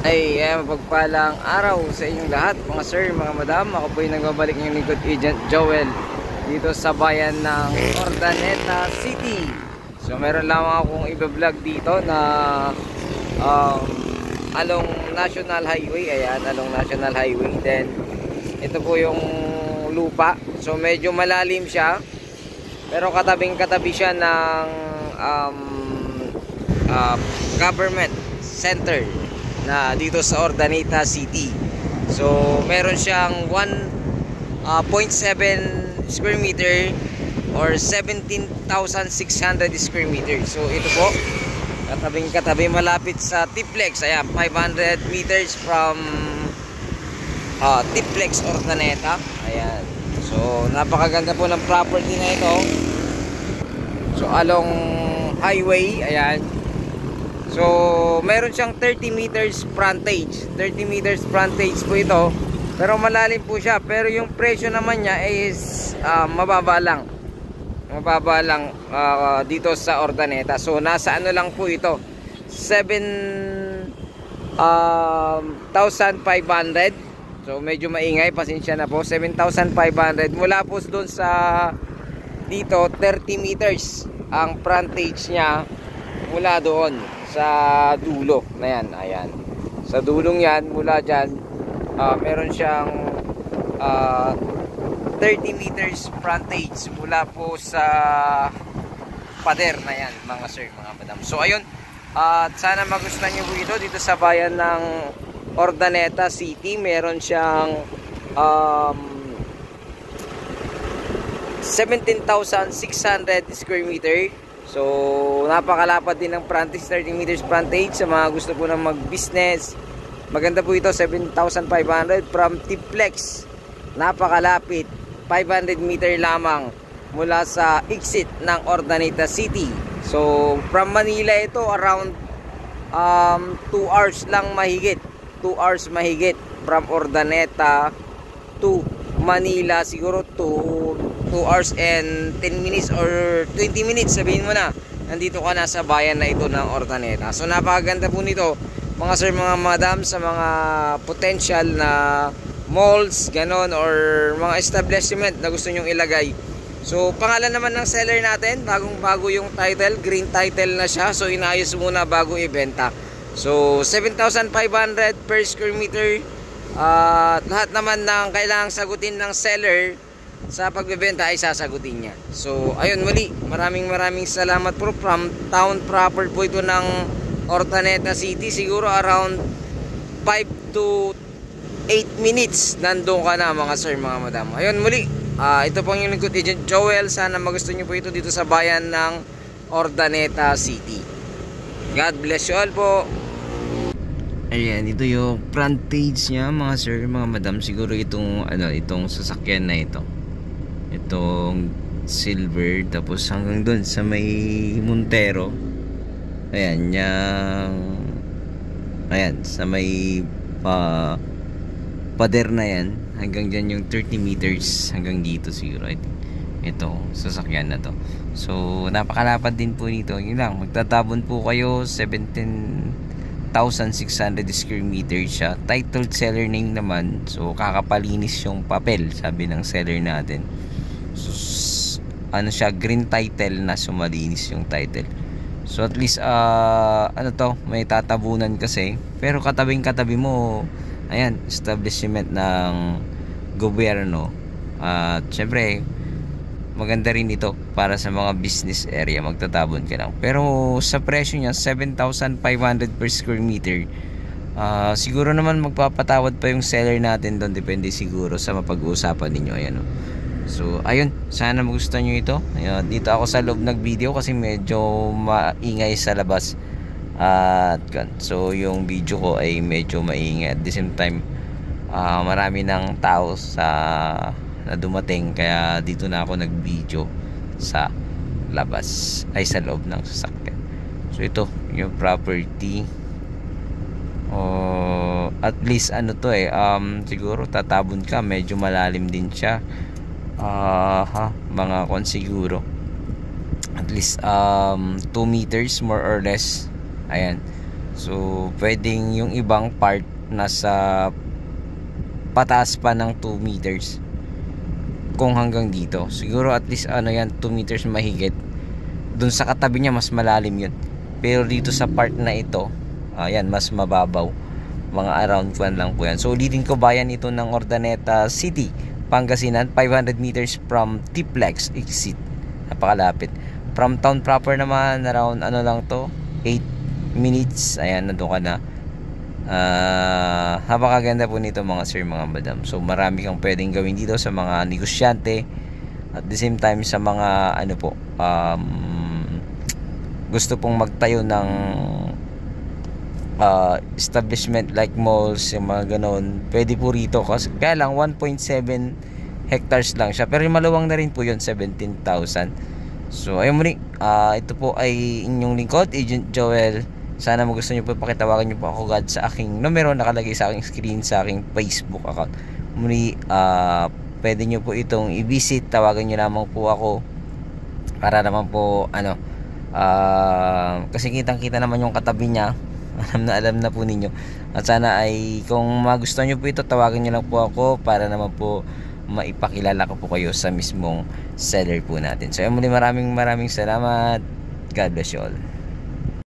Mapagpalang araw sa inyong lahat mga sir, mga madam. Ako po yung nagbabalik ng lingkod Agent Joel dito sa bayan ng Urdaneta City. So meron lamang akong i-vlog dito na along National Highway. Ayan, along National Highway. Then ito po yung lupa. So medyo malalim siya, pero katabing-katabi siya ng government center na dito sa Urdaneta City. So meron siyang 1.7 square meter or 17,600 square meter. So ito po, katabing-katabi, malapit sa Tiplex. Ayan, 500 meters from Tiplex Urdaneta. Ayan. So napakaganda po ng property na ito. So along highway, ayan. So meron siyang 30 meters frontage. 30 meters frontage po ito. Pero malalim po siya. Pero yung presyo naman niya is mababa lang. Mababa lang dito sa Urdaneta. So nasa ano lang po ito, 7,500. So medyo maingay, pasensya na po. 7,500 mula po doon sa dito, 30 meters ang frontage niya mula doon sa dulo na yan. Ayan, sa dulong yan, mula dyan meron siyang 30 meters frontage mula po sa pader na yan, mga sir, mga madam. So ayun, sana magustuhan nyo po ito dito sa bayan ng Urdaneta City. Meron siyang 17,600 square meter. So napakalapad din ng frontage, 30 meters frontage sa mga gusto po ng mag-business. Maganda po ito, 7,500 from Tiplex. Napakalapit, 500 meter lamang mula sa exit ng Urdaneta City. So from Manila ito, around 2 hours lang mahigit. 2 hours mahigit from Urdaneta to Manila. Siguro 2 hours and 10 minutes or 20 minutes, sabihin mo na, nandito ka na sa bayan na ito ng Urdaneta. So napakaganda po nito, mga sir, mga madam, sa mga potential na malls, ganon, or mga establishment na gusto nyong ilagay. So pangalan naman ng seller natin, bagong bago yung title, green title na siya. So inayos muna bago ibenta. So 7,500 per square meter. Lahat naman ng kailangang sagutin ng seller sa pagbebenta ay sasagutin niya. So ayun, muli, maraming salamat po. From town proper po ito ng Urdaneta City. Siguro around 5 to 8 minutes nandun ka na, mga sir, mga madam. Ayun, muli, ito pong yung lingkod Agent Joel. Sana magustuhan nyo po ito dito sa bayan ng Urdaneta City. God bless you all po. Ayan, ito yung frontage niya, mga sir, mga madam. Siguro itong itong sasakyan na ito, itong silver, tapos hanggang doon sa may Montero. Ayan, ayan, sa may pader na yan, hanggang dyan yung 30 meters hanggang dito siguro. Ito sasakyan na to. So napakalapad din po nito. Yun lang, magtatabon po kayo. 17,600 square meter siya. Titled seller name naman. So kakapalinis yung papel, sabi ng seller natin. So ano siya, green title na, sumalinis yung title. So at least may tatabunan kasi, pero katabing-katabi mo, ayan, establishment ng gobyerno. At syempre maganda rin ito para sa mga business area, magtatabon ka lang. Pero sa presyo niya, 7,500 per square meter, siguro naman magpapatawad pa yung seller natin doon, depende siguro sa mapag-uusapan ninyo. Ayan, so ayun, sana magustuhan nyo ito. Ayan, dito ako sa loob ng video kasi medyo maingay sa labas. So yung video ko ay medyo maingay. At the same time, marami ng tao na dumating, kaya dito na ako nag-video sa labas, ay sa loob ng sasakyan. So ito yung property. At least siguro tatabon ka, medyo malalim din siya. Mga siguro at least 2 meters more or less. Ayan, So pwedeng yung ibang part nasa pataas pa ng 2 meters kung hanggang dito. Siguro at least ano yan, 2 meters mahigit. Dun sa katabi niya mas malalim yun, pero dito sa part na ito, ayan, mas mababaw, mga around 1 lang po yan. So ulitin ko, bayan ito ng Urdaneta City, Pangasinan, 500 meters from Tiplex exit, napakalapit. From town proper naman, around ano lang to, 8 minutes, ayan, nandun ka na. Napakaganda po nito mga sir, mga madam. So marami kang pwedeng gawin dito sa mga negosyante, at the same time sa mga ano po, gusto pong magtayo ng establishment like malls, yung mga ganon, pwede po rito. Kasi kaya lang 1.7 hectares lang siya, pero maluwang na rin po yun, 17,000. So ayun muli, ito po ay inyong lingkod, Agent Joel. Sana mo gusto nyo po, pakitawagan nyo po ako agad sa aking numero nakalagay sa aking screen sa aking Facebook account. Muli, pwede nyo po itong i-visit, tawagan nyo lamang po ako para naman po ano, kasi kitang kita naman yung katabi niya. Alam na po ninyo. At sana ay kung magustuhan nyo po ito, tawagan nyo lang po ako para naman po maipakilala ko po kayo sa mismong seller po natin. So muli, maraming salamat. God bless you all.